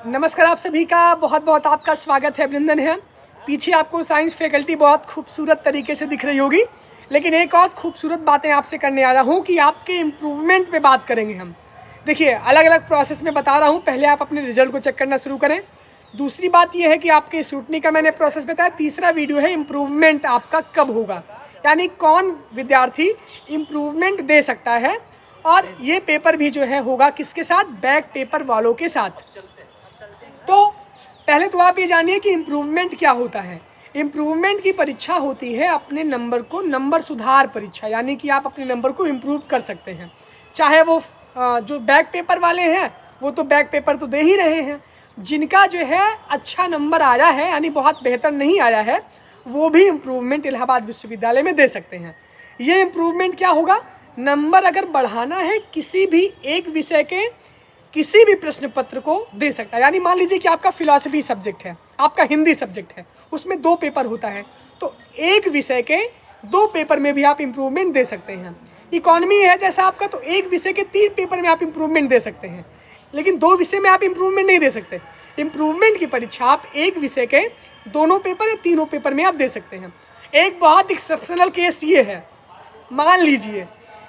नमस्कार, आप सभी का बहुत बहुत आपका स्वागत है, अभिनंदन है। पीछे आपको साइंस फैकल्टी बहुत खूबसूरत तरीके से दिख रही होगी, लेकिन एक और खूबसूरत बातें आपसे करने आ रहा हूँ कि आपके इम्प्रूवमेंट पे बात करेंगे हम। देखिए, अलग अलग प्रोसेस में बता रहा हूँ, पहले आप अपने रिजल्ट को चेक करना शुरू करें। दूसरी बात यह है कि आपके स्क्रूटनी का मैंने प्रोसेस बताया। तीसरा वीडियो है इम्प्रूवमेंट आपका कब होगा, यानी कौन विद्यार्थी इम्प्रूवमेंट दे सकता है। और ये पेपर भी जो है होगा किसके साथ, बैक पेपर वालों के साथ। तो पहले तो आप ये जानिए कि इम्प्रूवमेंट क्या होता है। इम्प्रूवमेंट की परीक्षा होती है अपने नंबर को, नंबर सुधार परीक्षा, यानी कि आप अपने नंबर को इम्प्रूव कर सकते हैं। चाहे वो जो बैक पेपर वाले हैं वो तो बैक पेपर तो दे ही रहे हैं, जिनका जो है अच्छा नंबर आया है यानी बहुत बेहतर नहीं आया है, वो भी इम्प्रूवमेंट इलाहाबाद विश्वविद्यालय में दे सकते हैं। ये इम्प्रूवमेंट क्या होगा, नंबर अगर बढ़ाना है किसी भी एक विषय के किसी भी प्रश्न पत्र को दे सकता है। यानी मान लीजिए कि आपका फिलॉसफी सब्जेक्ट है, आपका हिंदी सब्जेक्ट है, उसमें 2 पेपर होता है, तो एक विषय के 2 पेपर में भी आप इम्प्रूवमेंट दे सकते हैं। इकोनॉमी है जैसा आपका, तो एक विषय के 3 पेपर में आप इम्प्रूवमेंट दे सकते हैं, लेकिन 2 विषय में आप इम्प्रूवमेंट नहीं दे सकते। इम्प्रूवमेंट की परीक्षा आप एक विषय के दोनों पेपर या तीनों पेपर में आप दे सकते हैं। एक बहुत एक्सेप्शनल केस ये है, मान लीजिए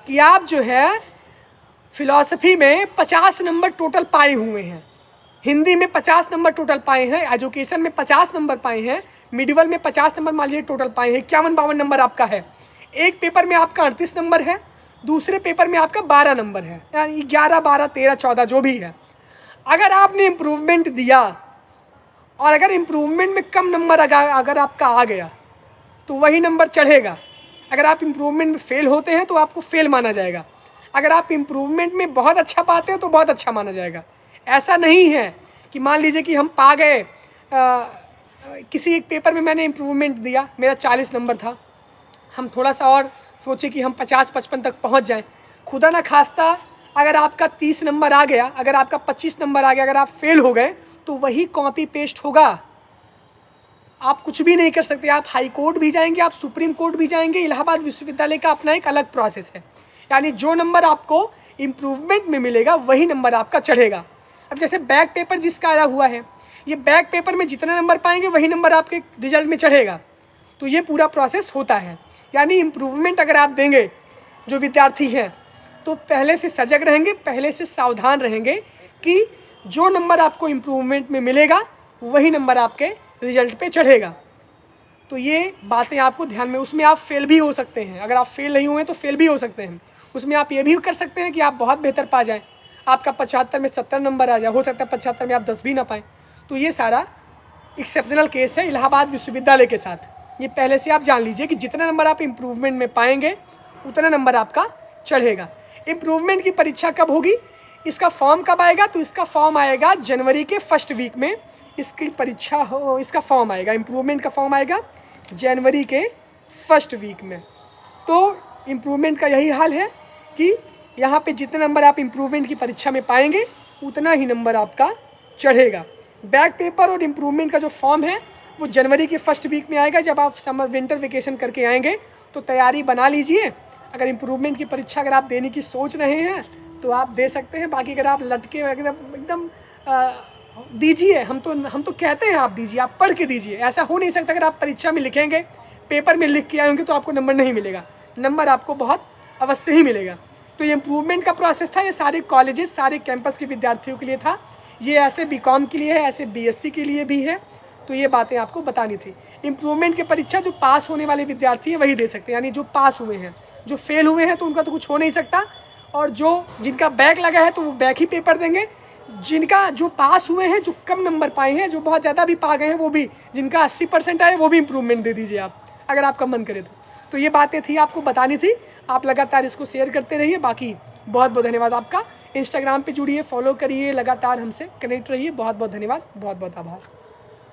कि आप जो है फिलॉसफी में 50 नंबर टोटल पाए हुए हैं, हिंदी में 50 नंबर टोटल पाए हैं, एजुकेशन में 50 नंबर पाए हैं, मिडिवल में 50 नंबर मान लीजिए टोटल पाए हैं, 51-52 नंबर आपका है। एक पेपर में आपका 38 नंबर है, दूसरे पेपर में आपका 12 नंबर है, यानी 11, 12, 13, 14 जो भी है। अगर आपने इम्प्रूवमेंट दिया और अगर इम्प्रूवमेंट में कम नंबर अगर आपका आ गया तो वही नंबर चढ़ेगा। अगर आप इम्प्रूवमेंट में फेल होते हैं तो आपको फेल माना जाएगा, अगर आप इम्प्रूवमेंट में बहुत अच्छा पाते हैं तो बहुत अच्छा माना जाएगा। ऐसा नहीं है कि मान लीजिए कि हम पा गए किसी एक पेपर में मैंने इम्प्रूवमेंट दिया, मेरा 40 नंबर था, हम थोड़ा सा और सोचे कि हम 50-55 तक पहुंच जाएं। खुदा ना खास्ता अगर आपका 30 नंबर आ गया, अगर आपका 25 नंबर आ गया, अगर आप फेल हो गए तो वही कॉपी पेस्ट होगा, आप कुछ भी नहीं कर सकते। आप हाई कोर्ट भी जाएंगे, आप सुप्रीम कोर्ट भी जाएंगे, इलाहाबाद विश्वविद्यालय का अपना एक अलग प्रोसेस है। यानी जो नंबर आपको इम्प्रूवमेंट में मिलेगा वही नंबर आपका चढ़ेगा। अब जैसे बैक पेपर जिसका आया हुआ है, ये बैक पेपर में जितना नंबर पाएंगे वही नंबर आपके रिजल्ट में चढ़ेगा। तो ये पूरा प्रोसेस होता है। यानी इम्प्रूवमेंट अगर आप देंगे जो विद्यार्थी हैं तो पहले से सजग रहेंगे, पहले से सावधान रहेंगे कि जो नंबर आपको इम्प्रूवमेंट में मिलेगा वही नंबर आपके रिजल्ट पे चढ़ेगा। तो ये बातें आपको ध्यान में, उसमें आप फेल भी हो सकते हैं, अगर आप फेल नहीं हुए तो फेल भी हो सकते हैं। उसमें आप ये भी कर सकते हैं कि आप बहुत बेहतर पा जाएं, आपका 75 में 70 नंबर आ जाए, हो सकता है 75 में आप 10 भी ना पाएँ। तो ये सारा एक्सेप्शनल केस है इलाहाबाद विश्वविद्यालय के साथ। ये पहले से आप जान लीजिए कि जितना नंबर आप इम्प्रूवमेंट में पाएंगे उतना नंबर आपका चढ़ेगा। इम्प्रूवमेंट की परीक्षा कब होगी, इसका फॉर्म कब आएगा, तो इसका फॉर्म आएगा जनवरी के फर्स्ट वीक में। इसकी परीक्षा हो, इसका फॉर्म आएगा, इम्प्रूवमेंट का फॉर्म आएगा जनवरी के फर्स्ट वीक में। तो इम्प्रूवमेंट का यही हाल है कि यहाँ पे जितने नंबर आप इम्प्रूवमेंट की परीक्षा में पाएंगे उतना ही नंबर आपका चढ़ेगा। बैक पेपर और इम्प्रूवमेंट का जो फॉर्म है वो जनवरी के फर्स्ट वीक में आएगा। जब आप समर विंटर वेकेशन करके आएंगे तो तैयारी बना लीजिए। अगर इम्प्रूवमेंट की परीक्षा अगर आप देने की सोच रहे हैं तो आप दे सकते हैं, बाकी अगर आप लटके एकदम दीजिए, हम तो कहते हैं आप दीजिए, आप पढ़ के दीजिए। ऐसा हो नहीं सकता अगर आप परीक्षा में लिखेंगे, पेपर में लिख के आए होंगे तो आपको नंबर नहीं मिलेगा, नंबर आपको बहुत अवश्य ही मिलेगा। तो ये इम्प्रूवमेंट का प्रोसेस था, ये सारे कॉलेजेस सारे कैंपस के विद्यार्थियों के लिए था। ये ऐसे बीकॉम के लिए है, ऐसे बीएससी के लिए भी है। तो ये बातें आपको बतानी थी। इम्प्रूवमेंट की परीक्षा जो पास होने वाले विद्यार्थी हैं वही दे सकते हैं, यानी जो पास हुए हैं। जो फेल हुए हैं तो उनका तो कुछ हो नहीं सकता, और जिनका बैक लगा है तो वो बैक ही पेपर देंगे। जिनका जो पास हुए हैं, जो कम नंबर पाए हैं, जो बहुत ज़्यादा भी पा गए हैं, वो भी जिनका 80% आए वो भी इम्प्रूवमेंट दे दीजिए आप, अगर आपका मन करे तो ये बातें थी आपको बतानी थी। आप लगातार इसको शेयर करते रहिए। बाकी बहुत बहुत धन्यवाद आपका। इंस्टाग्राम पे जुड़िए, फॉलो करिए, लगातार हमसे कनेक्ट रहिए। बहुत बहुत धन्यवाद, बहुत बहुत आभार।